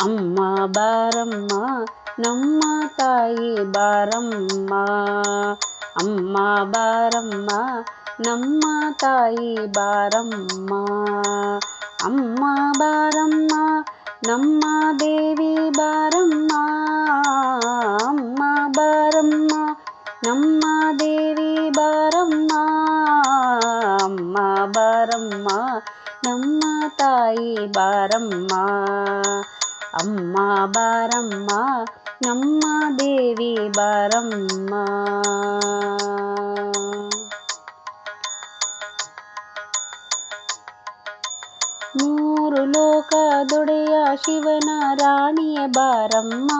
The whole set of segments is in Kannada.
ಅಮ್ಮ ಬಾರಮ್ಮ ನಮ್ಮ ತಾಯಿ ಬಾರಮ್ಮ, ಅಮ್ಮ ಬಾರಮ್ಮ ನಮ್ಮ ತಾಯಿ ಬಾರಮ್ಮ, ಅಮ್ಮ ಬಾರಮ್ಮ ನಮ್ಮ ದೇವಿ ಬಾರಮ್ಮ, ಅಮ್ಮ ಬಾರಮ್ಮ ನಮ್ಮ ದೇವಿ ಬಾರಮ್ಮ, ಅಮ್ಮ ಬಾರಮ್ಮ ನಮ್ಮ ತಾಯಿ ಬಾರಮ್ಮ, ಅಮ್ಮ ಬಾರಮ್ಮ ನಮ್ಮ ದೇವಿ ಬಾರಮ್ಮ. ಮೂರು ಲೋಕದೊಡೆಯ ಶಿವನ ರಾಣಿಯ ಬಾರಮ್ಮ,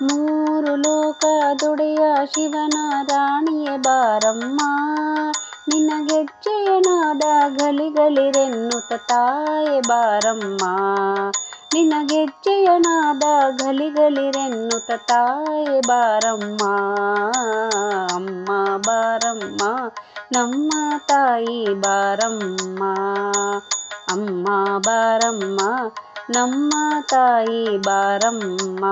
ಮೂರು ಲೋಕದೊಡೆಯ ಶಿವನ ರಾಣಿಯ ಬಾರಮ್ಮ, ನಿನ್ನ ಗೆಜ್ಜೆಯನಾದ ಗಲಿಗಲಿರೆನ್ನುತ್ತ ತಾಯೆ ಬಾರಮ್ಮ, ನಿನ್ನ ಗೆಜ್ಜೆಯನಾದ ಗಲಿಗಲಿರೆನ್ನುತ್ತ ತಾಯೆ ಬಾರಮ್ಮ, ಅಮ್ಮ ಬಾರಮ್ಮ ನಮ್ಮ ತಾಯಿ ಬಾರಮ್ಮ, ಅಮ್ಮ ಬಾರಮ್ಮ ನಮ್ಮ ತಾಯಿ ಬಾರಮ್ಮ.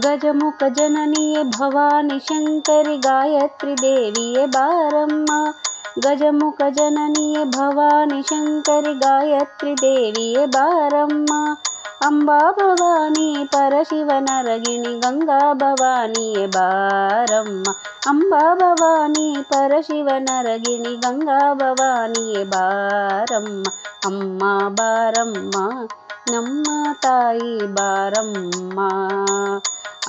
ಗಜಮುಖ ಜನನಿಯೇ ಭವಾನಿ ಶಂಕರಿ ಗಾಯತ್ರಿ ದೇವಿಯೇ ಬಾರಮ್ಮ, ಗಜಮುಖ ಜನನಿಯೇ ಭವಾನಿ ಶಂಕರಿ ಗಾಯತ್ರಿ ದೇವಿಯೇ ಬಾರಮ್ಮ, ಅಂಬಾ ಭವಾನಿ ಪರಶಿವನರಗಿಣಿ ಗಂಗಾ ಭವಾನಿಯೇ ಬಾರಮ್ಮ, ಅಂಬಾ ಭವಾನಿ ಪರಶಿವನರಗಿಣಿ ಗಂಗಾ ಭವಾನಿಯೇ ಬಾರಮ್ಮ, ಅಮ್ಮ ಬಾರಮ್ಮ ನಮ್ಮ ತಾಯಿ ಬಾರಮ್ಮ,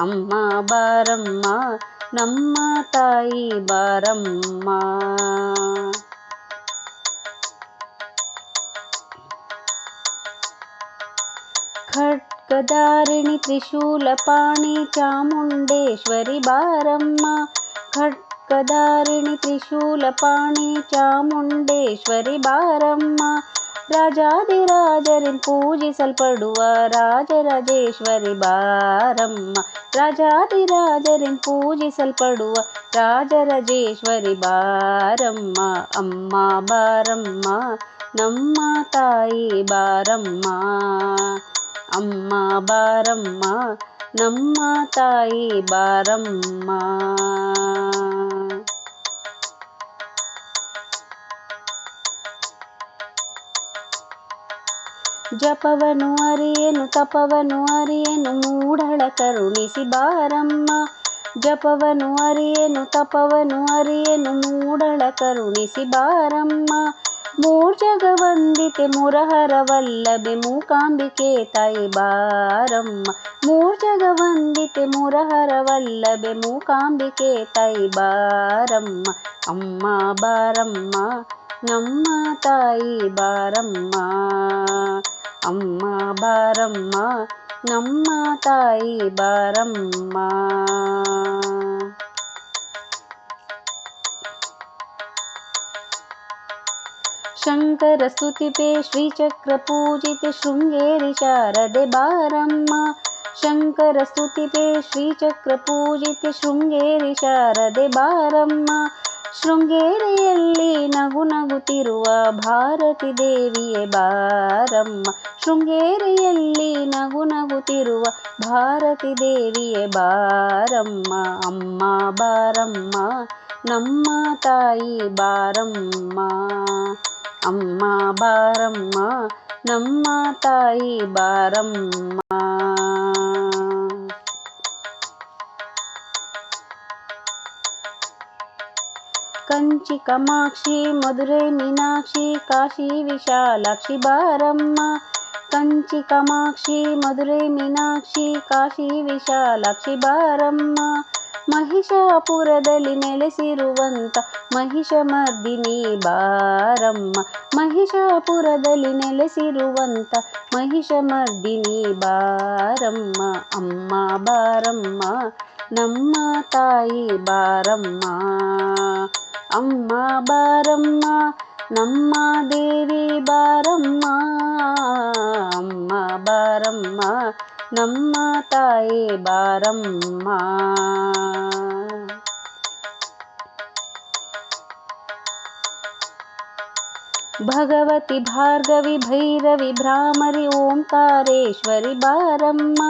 ಅಮ್ಮ ಬಾರಮ್ಮ ನಮ್ಮ ತಾಯಿ ಬಾರಮ್ಮ. ಖಡ್ಗಧಾರಿಣಿ ತ್ರಿಶೂಲಪಾಣಿ ಚಾಮುಂಡೇಶ್ವರಿ ಬಾರಮ್ಮ, ಖಡ್ಗಧಾರಿಣಿ ತ್ರಿಶೂಲಪಾಣಿ ಚಾಮುಂಡೇಶ್ವರಿ ಬಾರಮ್ಮ, ರಾಜಾದಿರಾಜರಿನ್ ಪೂಜಿಸಲ್ಪಡುವ ರಾಜರಾಜೇಶ್ವರಿ ಬಾರಮ್ಮ, ರಾಜಾದಿರಾಜರಿನ್ ಪೂಜಿಸಲ್ಪಡುವ ರಾಜರಾಜೇಶ್ವರಿ ಬಾರಮ್ಮ, ಅಮ್ಮ ಬಾರಮ್ಮ ನಮ್ಮ ತಾಯಿ ಬಾರಮ್ಮ, ಅಮ್ಮ ಬಾರಮ್ಮ ನಮ್ಮ ತಾಯಿ ಬಾರಮ್ಮ. ಜಪವನು ಅರಿಯೇನು ತಪವನು ಅರಿಯೇನು ಮೂಢಳ ಕರುಣಿಸಿ ಬಾರಮ್ಮ, ಜಪವನು ಅರಿಯೇನು ತಪವನು ಅರಿಯೇನು ಮೂಢಳ ಕರುಣಿಸಿ ಬಾರಮ್ಮ, ಮೂರ್ಜಗವಂದಿತೆ ಮುರಹರ ವಲ್ಲಭೆ ಮೂಕಾಂಬಿಕೆ ತಾಯಿ ಬಾರಮ್ಮ, ಮೂರ್ಜಗವಂದಿತೆ ಮುರಹರ ವಲ್ಲಭೆ ಮೂಕಾಂಬಿಕೆ ತಾಯಿ ಬಾರಮ್ಮ, ಅಮ್ಮ ಬಾರಮ್ಮ ನಮ್ಮ ತಾಯಿ ಬಾರಮ್ಮ, ಅಮ್ಮ ಬಾರಮ್ಮ ನಮ್ಮ ತಾಯಿ ಬಾರಮ್ಮ. ಶಂಕರ ಸ್ತುತಿಪೆ ಶ್ರೀಚಕ್ರ ಪೂಜಿತೆ ಶೃಂಗೇರಿ ಶಾರದೆ ಬಾರಮ್ಮ, ಶಂಕರ ಸ್ತುತಿಪೆ ಶ್ರೀಚಕ್ರ ಪೂಜಿತೆ ಶೃಂಗೇರಿ ಶಾರದೆ ಬಾರಮ್ಮ, ಶೃಂಗೇರಿಯಲ್ಲಿ ನಗು ನಗುತ್ತಿರುವ ಭಾರತಿ ದೇವಿಯೇ ಬಾರಮ್ಮ, ಶೃಂಗೇರಿಯಲ್ಲಿ ನಗು ನಗುತ್ತಿರುವ ಭಾರತಿ ದೇವಿಯೇ ಬಾರಮ್ಮ, ಅಮ್ಮ ಬಾರಮ್ಮ ನಮ್ಮ ತಾಯಿ ಬಾರಮ್ಮ, ಅಮ್ಮ ಬಾರಮ್ಮ ನಮ್ಮ ತಾಯಿ ಬಾರಮ್ಮ. ಕಂಚಿ ಕಾಮಾಕ್ಷಿ ಮಧುರೈ ಮೀನಾಕ್ಷಿ ಕಾಶಿ ವಿಶಾಲಾಕ್ಷಿ ಬಾರಮ್ಮ, ಕಂಚಿ ಕಾಮಾಕ್ಷಿ ಮಧುರೈ ಮೀನಾಕ್ಷಿ ಕಾಶಿ ವಿಶಾಲಾಕ್ಷಿ ಬಾರಮ್ಮ, ಮಹಿಷಾಪುರದಲ್ಲಿ ನೆಲೆಸಿರುವಂತ ಮಹಿಷಮರ್ದಿನಿ ಬಾರಮ್ಮ, ಮಹಿಷಾಪುರದಲ್ಲಿ ನೆಲೆಸಿರುವಂತ ಮಹಿಷಮರ್ದಿನಿ ಬಾರಮ್ಮ, ಅಮ್ಮ ಬಾರಮ್ಮ ನಮ್ಮ ತಾಯಿ ಬಾರಮ್ಮ, ಅಮ್ಮ ಬಾರಮ್ಮ ನಮ್ಮ ದೇವಿ ಬಾರಮ್ಮ, ಅಮ್ಮ ಬಾರಮ್ಮ ನಮ್ಮ ತಾಯಿ ಬಾರಮ್ಮ. ಭಗವತಿ ಭಾರ್ಗವಿ ಭೈರವಿ ಭ್ರಾಮರಿ ಓಂಕಾರೇಶ್ವರಿ ಬಾರಮ್ಮ.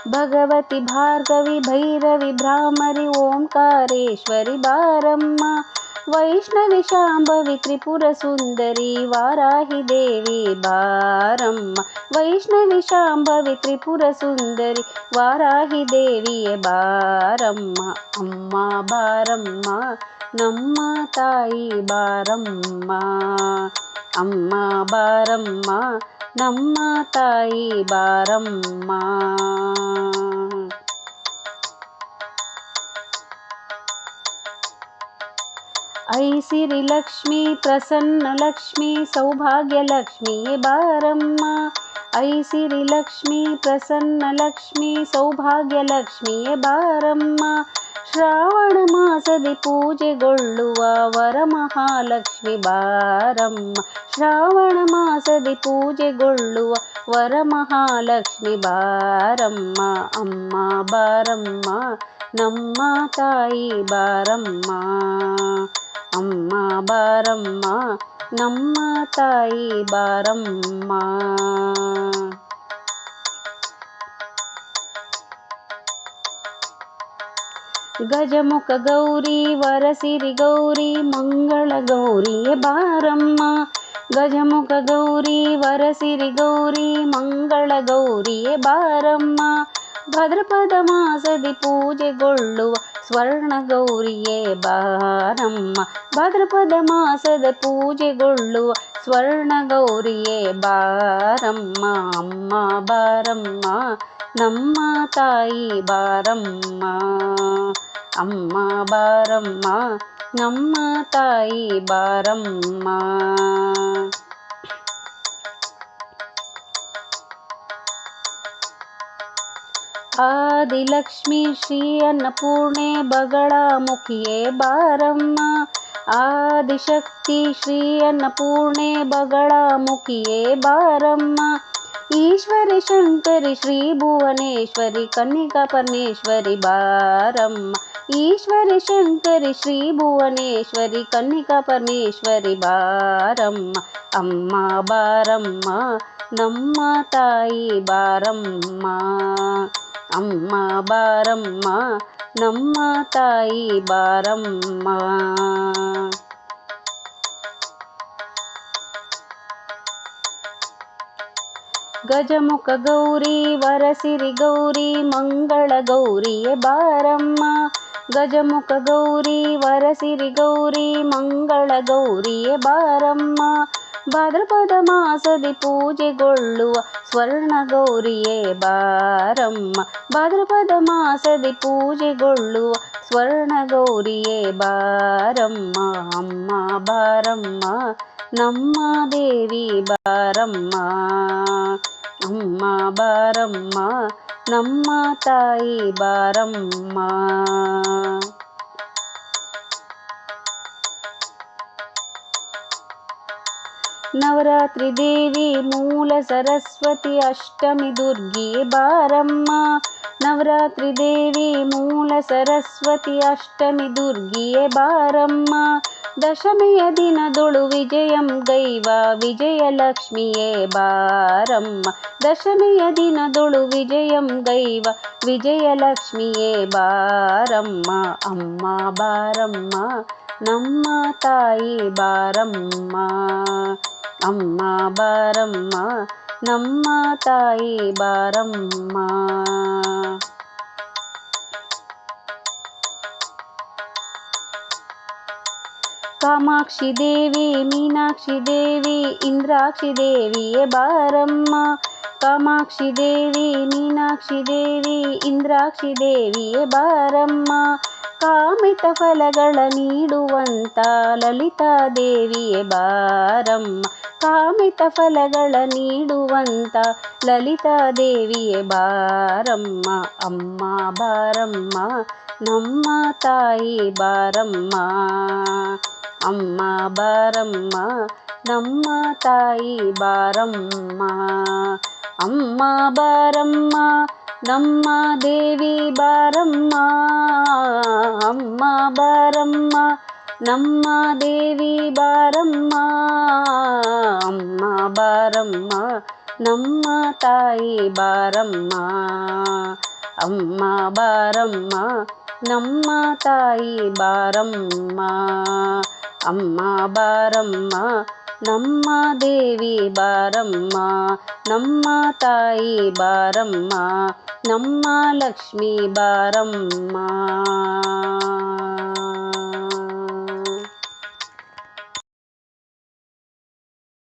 ಭಗವತಿ ಭಾರ್ಗವಿ ಭೈರವಿ ಭ್ರಾಮರಿ ಓಂಕಾರೇಶ್ವರಿ ಬಾರಮ್ಮ. ವೈಷ್ಣವಿ ಶಾಂಭವಿ ತ್ರಿಪುರ ಸುಂದರಿ ವಾರಾಹಿ ದೇವಿ ಬಾರಮ್ಮ. ವೈಷ್ಣವಿ ಶಾಂಭವಿ ತ್ರಿಪುರ ಸುಂದರಿ ವಾರಾಹಿ ದೇವಿಯೇ ಬಾರಮ್ಮ. ಅಮ್ಮ ಬಾರಮ್ಮ ನಮ್ಮ ತಾಯಿ ಬಾರಮ್ಮ. ಅಮ್ಮ ಬಾರಮ್ಮ ನಮ್ಮ ತಾಯಿ ಬಾರಮ್ಮ. ಐಸಿರಿ ಲಕ್ಷ್ಮಿ ಪ್ರಸನ್ನ ಲಕ್ಷ್ಮಿ ಸೌಭಾಗ್ಯ ಲಕ್ಷ್ಮಿಯೇ ಬಾರಮ್ಮ. ಐಸಿರಿ ಲಕ್ಷ್ಮಿ ಪ್ರಸನ್ನ ಲಕ್ಷ್ಮಿ ಸೌಭಾಗ್ಯ ಲಕ್ಷ್ಮಿಯೇ ಬಾರಮ್ಮ. ಶ್ರಾವಣ ಮಾಸದಿ ಪೂಜೆಗೊಳ್ಳುವ ವರಮಹಾಲಕ್ಷ್ಮಿ ಬಾರಮ್ಮ. ಶ್ರಾವಣ ಮಾಸದಿ ಪೂಜೆಗೊಳ್ಳುವ ವರಮಹಾಲಕ್ಷ್ಮಿ ಬಾರಮ್ಮ. ಅಮ್ಮ ಬಾರಮ್ಮ ನಮ್ಮ ತಾಯಿ ಬಾರಮ್ಮ. ಅಮ್ಮ ಬಾರಮ್ಮ ನಮ್ಮ ತಾಯಿ ಬಾರಮ್ಮ. ಗಜಮುಖ ಗೌರಿ ವರಸಿರಿ ಗೌರಿ ಮಂಗಳ ಗೌರಿಯೇ ಬಾರಮ್ಮ. ಗಜಮುಖ ಗೌರಿ ವರಸಿರಿ ಗೌರಿ ಮಂಗಳ ಗೌರಿಯೇ ಬಾರಮ್ಮ. ಭದ್ರಪದ ಮಾಸದಿ ಪೂಜೆಗೊಳ್ಳುವ ಸ್ವರ್ಣ ಗೌರಿಯೇ ಬಾರಮ್ಮ. ಭದ್ರಪದ ಮಾಸದ ಪೂಜೆಗೊಳ್ಳುವ ಸ್ವರ್ಣ ಗೌರಿಯೇ ಬಾರಮ್ಮ. ಅಮ್ಮ ಬಾರಮ್ಮ ನಮ್ಮ ತಾಯಿ ಬಾರಮ್ಮ. ಅಮ್ಮ ಬಾರಮ್ಮ ನಮ್ಮ ತಾಯಿ ಬಾರಮ್ಮ. ಆದಿಲಕ್ಷ್ಮಿ ಶ್ರೀ ಅನ್ನಪೂರ್ಣೆ ಬಗಳಮುಖಿಯೇ ಬಾರಮ್ಮ. ಆದಿಶಕ್ತಿ ಶ್ರೀ ಅನ್ನಪೂರ್ಣೆ ಬಗಳಮುಖಿಯೇ ಬಾರಮ್ಮ. ಈಶ್ವರಿ ಶಂಕರಿ ಶ್ರೀ ಭುವನೇಶ್ವರಿ ಕನ್ನಿಕಾ ಪರಮೇಶ್ವರಿ ಬಾರಮ್ಮ. ಈಶ್ವರಿ ಶಂಕರಿ ಶ್ರೀ ಭುವನೇಶ್ವರಿ ಕನ್ನಿಕಾ ಪರಮೇಶ್ವರಿ ಬಾರಮ್ಮ. ಅಮ್ಮ ಬಾರಮ್ಮ ನಮ್ಮ ತಾಯಿ ಬಾರಮ್ಮ. ಅಮ್ಮ ಬಾರಮ್ಮ ನಮ್ಮ ತಾಯಿ ಬಾರಮ್ಮ. ಗಜಮುಖ ಗೌರಿ ವರಸಿರಿ ಗೌರಿ ಮಂಗಳ ಗೌರಿಯೇ ಬಾರಮ್ಮ. ಗಜಮುಖ ಗೌರಿ ವರಸಿರಿ ಗೌರಿ ಮಂಗಳ ಗೌರಿಯೇ ಬಾರಮ್ಮ. ಭಾದ್ರಪದ ಮಾಸದಿ ಪೂಜೆಗೊಳ್ಳುವ ಸ್ವರ್ಣ ಗೌರಿಯೇ ಬಾರಮ್ಮ. ಭಾದ್ರಪದ ಮಾಸದಿ ಪೂಜೆಗೊಳ್ಳುವ ಸ್ವರ್ಣ ಗೌರಿಯೇ ಬಾರಮ್ಮ. ಅಮ್ಮ ಬಾರಮ್ಮ ನಮ್ಮ ದೇವಿ ಬಾರಮ್ಮ. ಅಮ್ಮ ಬಾರಮ್ಮ ನಮ್ಮ ತಾಯಿ ಬಾರಮ್ಮ. ನವರಾತ್ರಿ ದೇವಿ ಮೂಲ ಸರಸ್ವತಿ ಅಷ್ಟಮಿ ದುರ್ಗಿಯೇ ಬಾರಮ್ಮ. ನವರಾತ್ರಿ ದೇವಿ ಮೂಲ ಸರಸ್ವತಿ ಅಷ್ಟಮಿ ದುರ್ಗಿಯೇ ಬಾರಮ್ಮ. ದಶಮಿಯ ದಿನದೊಳು ವಿಜಯಂ ಗೈವ ವಿಜಯಲಕ್ಷ್ಮಿಯೇ ಬಾರಮ್ಮ. ದಶಮಿಯ ದಿನದೊಳು ವಿಜಯಂ ಗೈವ ವಿಜಯಲಕ್ಷ್ಮಿಯೇ ಬಾರಮ್ಮ. ಅಮ್ಮ ಬಾರಮ್ಮ ನಮ್ಮ ತಾಯಿ ಬಾರಮ್ಮ. ಅಮ್ಮ ಬಾರಮ್ಮ ನಮ್ಮ ತಾಯಿ ಬಾರಮ್ಮ. ಕಾಮಾಕ್ಷಿ ದೇವಿ ಮೀನಾಕ್ಷಿ ದೇವಿ ಇಂದ್ರಾಕ್ಷಿ ದೇವಿಯೇ ಬಾರಮ್ಮ. ಕಾಮಾಕ್ಷಿ ದೇವಿ ಮೀನಾಕ್ಷಿ ದೇವಿ ಇಂದ್ರಾಕ್ಷಿ ದೇವಿಯೇ ಬಾರಮ್ಮ. ಕಾಮಿತ ಫಲಗಳ ನೀಡುವಂತ ಲಲಿತಾ ದೇವಿಯೇ ಬಾರಮ್ಮ. ಕಾಮಿತ ಫಲಗಳ ನೀಡುವಂತ ಲಲಿತಾ ದೇವಿಯೇ ಬಾರಮ್ಮ. ಅಮ್ಮ ಬಾರಮ್ಮ ನಮ್ಮ ತಾಯಿ ಬಾರಮ್ಮ. ಅಮ್ಮ ಬಾರಮ್ಮ ನಮ್ಮ ತಾಯಿ ಬಾರಮ್ಮ. ಅಮ್ಮ ಬಾರಮ್ಮ ನಮ್ಮ ದೇವಿ ಬಾರಮ್ಮ. ಅಮ್ಮ ಬಾರಮ್ಮ ನಮ್ಮ ದೇವಿ ಬಾರಮ್ಮ ಅಮ್ಮ ಬಾರಮ್ಮ ನಮ್ಮ ತಾಯಿ ಬಾರಮ್ಮ ಅಮ್ಮ ಬಾರಮ್ಮ ನಮ್ಮ ತಾಯಿ ಬಾರಮ್ಮ ಅಮ್ಮ ಬಾರಮ್ಮ ನಮ್ಮ ದೇವಿ ಬಾರಮ್ಮ ನಮ್ಮ ತಾಯಿ ಬಾರಮ್ಮ ನಮ್ಮ ಲಕ್ಷ್ಮೀ ಬಾರಮ್ಮ.